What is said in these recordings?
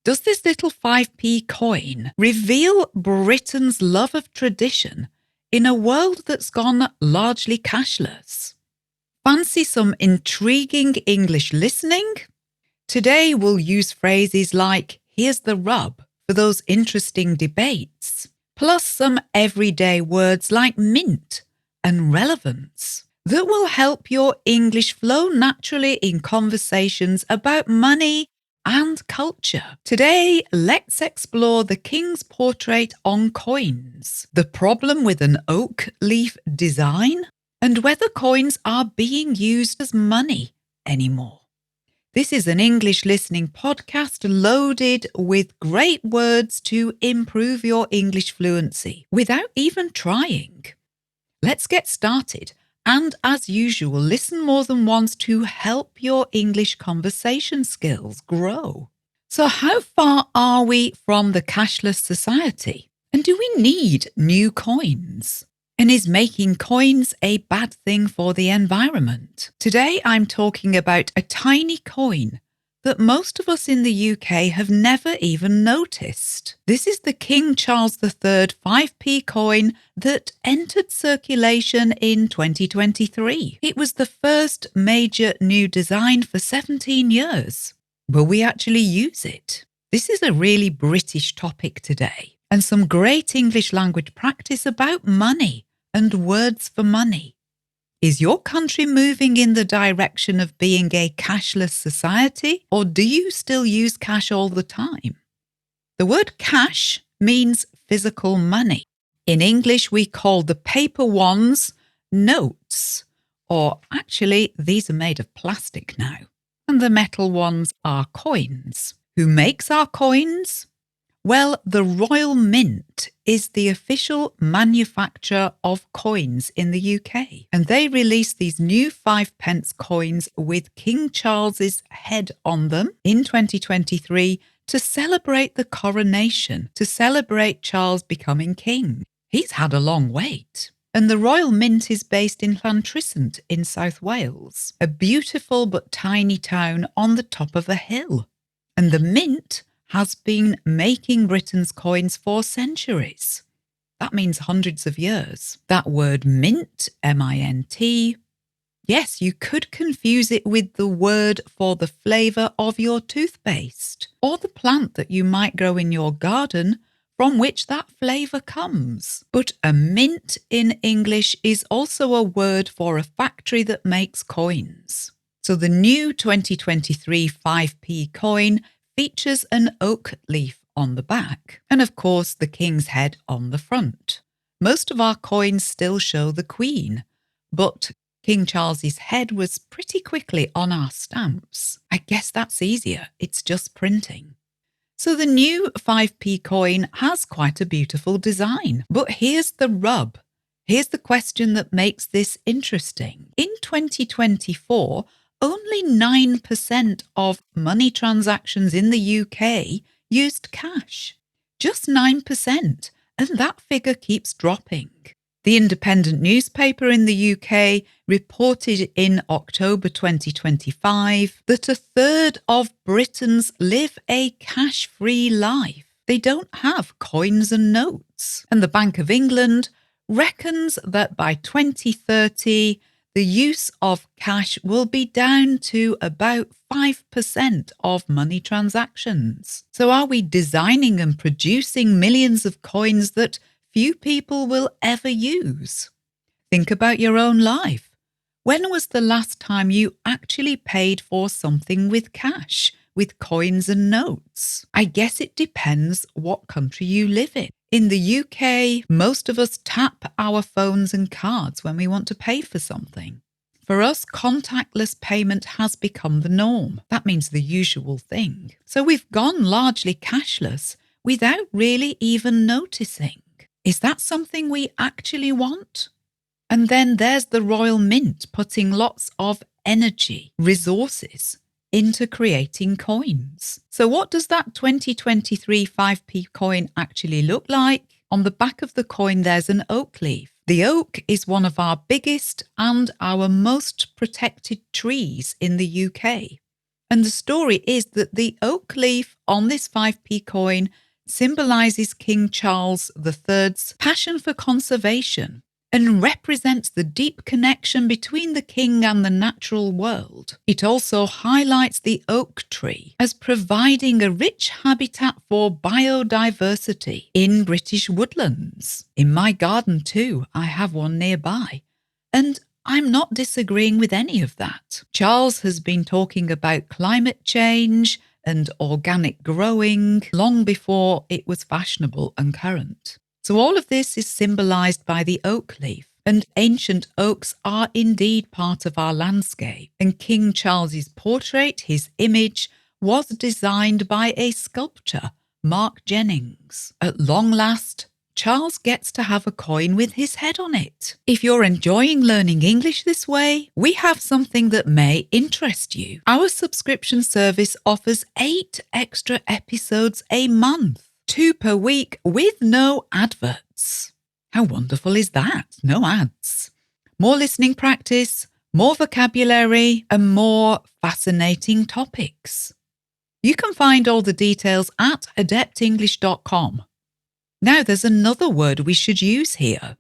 Does this little 5p coin reveal Britain's love of tradition in a world that's gone largely cashless? Fancy some intriguing English listening? Today we'll use phrases like "here's the rub" for those interesting debates, plus some everyday words like mint and relevance that will help your English flow naturally in conversations about money and culture. Today, let's explore the King's portrait on coins, the problem with an oak leaf design, and whether coins are being used as money anymore. This is an English listening podcast loaded with great words to improve your English fluency without even trying. Let's get started. And as usual, listen more than once to help your English conversation skills grow. So how far are we from the cashless society? And do we need new coins? And is making coins a bad thing for the environment? Today I'm talking about a tiny coin that most of us in the UK have never even noticed. This is the King Charles III 5p coin that entered circulation in 2023. It was the first major new design for 17 years. Will we actually use it? This is a really British topic today, and some great English language practice about money and words for money. Is your country moving in the direction of being a cashless society, or do you still use cash all the time? The word cash means physical money. In English, we call the paper ones notes, or actually, these are made of plastic now, and the metal ones are coins. Who makes our coins? Well, the Royal Mint is the official manufacturer of coins in the UK, and they released these new 5p coins with King Charles's head on them in 2023 to celebrate the coronation, to celebrate Charles becoming king. He's had a long wait. And the Royal Mint is based in Llantrisant in South Wales, a beautiful but tiny town on the top of a hill. And the Mint has been making Britain's coins for centuries. That means hundreds of years. That word mint, M-I-N-T, yes, you could confuse it with the word for the flavour of your toothpaste, or the plant that you might grow in your garden from which that flavour comes. But a mint in English is also a word for a factory that makes coins. So the new 2023 5p coin features an oak leaf on the back, and of course the King's head on the front. Most of our coins still show the Queen, but King Charles's head was pretty quickly on our stamps. I guess that's easier, it's just printing. So the new 5p coin has quite a beautiful design, but here's the rub. Here's the question that makes this interesting. In 2024, only 9% of money transactions in the UK used cash. Just 9%, and that figure keeps dropping. The Independent newspaper in the UK reported in October 2025 that a third of Britons live a cash-free life. They don't have coins and notes. And the Bank of England reckons that by 2030, the use of cash will be down to about 5% of money transactions. So are we designing and producing millions of coins that few people will ever use? Think about your own life. When was the last time you actually paid for something with cash, with coins and notes? I guess it depends what country you live in. In the UK, most of us tap our phones and cards when we want to pay for something. For us, contactless payment has become the norm. That means the usual thing. So we've gone largely cashless without really even noticing. Is that something we actually want? And then there's the Royal Mint putting lots of energy, resources into creating coins. So what does that 2023 5p coin actually look like? On the back of the coin, there's an oak leaf. The oak is one of our biggest and our most protected trees in the UK. And the story is that the oak leaf on this 5p coin symbolises King Charles III's passion for conservation and represents the deep connection between the king and the natural world. It also highlights the oak tree as providing a rich habitat for biodiversity in British woodlands. In my garden too, I have one nearby. And I'm not disagreeing with any of that. Charles has been talking about climate change and organic growing long before it was fashionable and current. So all of this is symbolised by the oak leaf, and ancient oaks are indeed part of our landscape. And King Charles's portrait, his image, was designed by a sculptor, Mark Jennings. At long last, Charles gets to have a coin with his head on it. If you're enjoying learning English this way, we have something that may interest you. Our subscription service offers 8 extra episodes a month. 2 per week with no adverts. How wonderful is that? No ads. More listening practice, more vocabulary, and more fascinating topics. You can find all the details at adeptenglish.com. Now there's another word we should use here.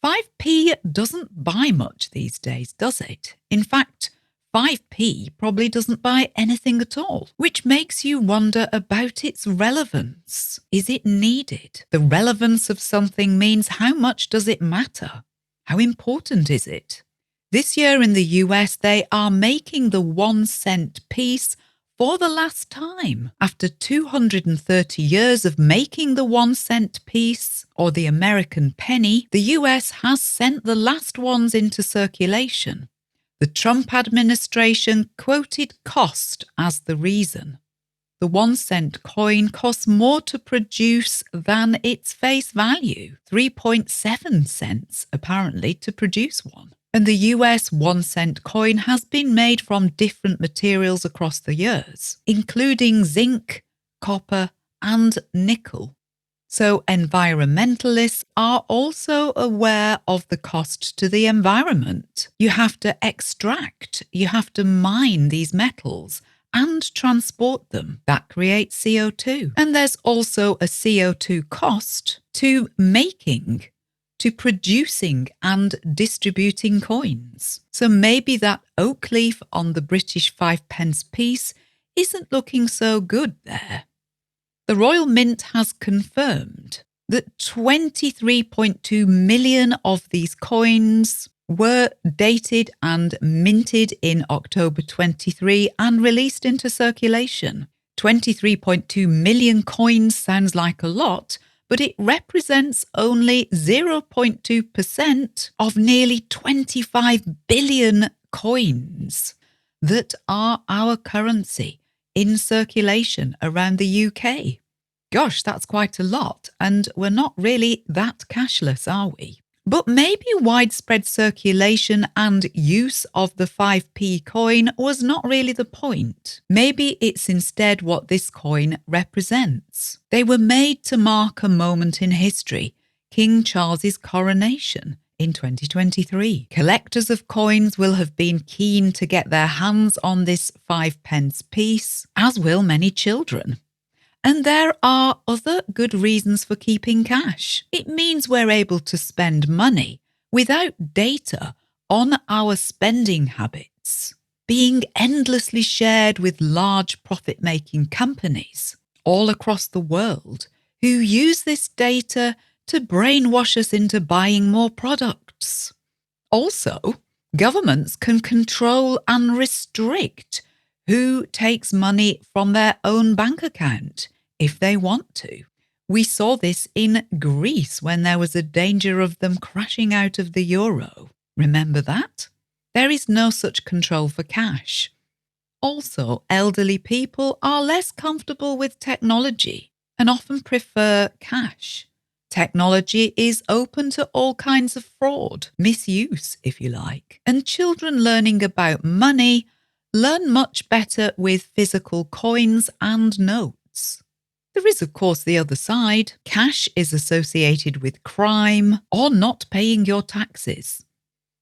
5p doesn't buy much these days, does it? In fact, 5p probably doesn't buy anything at all, which makes you wonder about its relevance. Is it needed? The relevance of something means how much does it matter? How important is it? This year in the US, they are making the 1-cent piece for the last time. After 230 years of making the 1-cent piece, or the American penny, the US has sent the last ones into circulation. The Trump administration quoted cost as the reason. The 1-cent coin costs more to produce than its face value, 3.7 cents apparently to produce one. And the US 1-cent coin has been made from different materials across the years, including zinc, copper, and nickel. So environmentalists are also aware of the cost to the environment. You have to extract, you have to mine these metals and transport them. That creates CO2. And there's also a CO2 cost to making, to producing and distributing coins. So maybe that oak leaf on the British 5p piece isn't looking so good there. The Royal Mint has confirmed that 23.2 million of these coins were dated and minted in October 23 and released into circulation. 23.2 million coins sounds like a lot, but it represents only 0.2% of nearly 25 billion coins that are our currency in circulation around the UK. Gosh, that's quite a lot, and we're not really that cashless, are we? But maybe widespread circulation and use of the 5p coin was not really the point. Maybe it's instead what this coin represents. They were made to mark a moment in history, King Charles's coronation in 2023. Collectors of coins will have been keen to get their hands on this 5p piece, as will many children. And there are other good reasons for keeping cash. It means we're able to spend money without data on our spending habits being endlessly shared with large profit-making companies all across the world who use this data to brainwash us into buying more products. Also, governments can control and restrict who takes money from their own bank account if they want to. We saw this in Greece when there was a danger of them crashing out of the euro. Remember that? There is no such control for cash. Also, elderly people are less comfortable with technology and often prefer cash. Technology is open to all kinds of fraud, misuse, if you like, and children learning about money learn much better with physical coins and notes. There is, of course, the other side. Cash is associated with crime or not paying your taxes.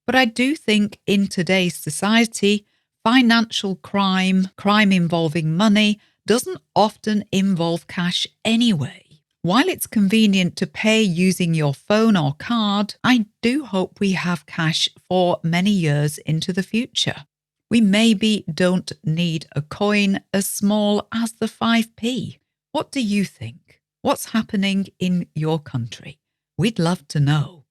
But I do think in today's society, Financial crime, crime involving money, doesn't often involve cash anyway. While it's convenient to pay using your phone or card, I do hope we have cash for many years into the future. We maybe don't need a coin as small as the 5p. What do you think? What's happening in your country? We'd love to know.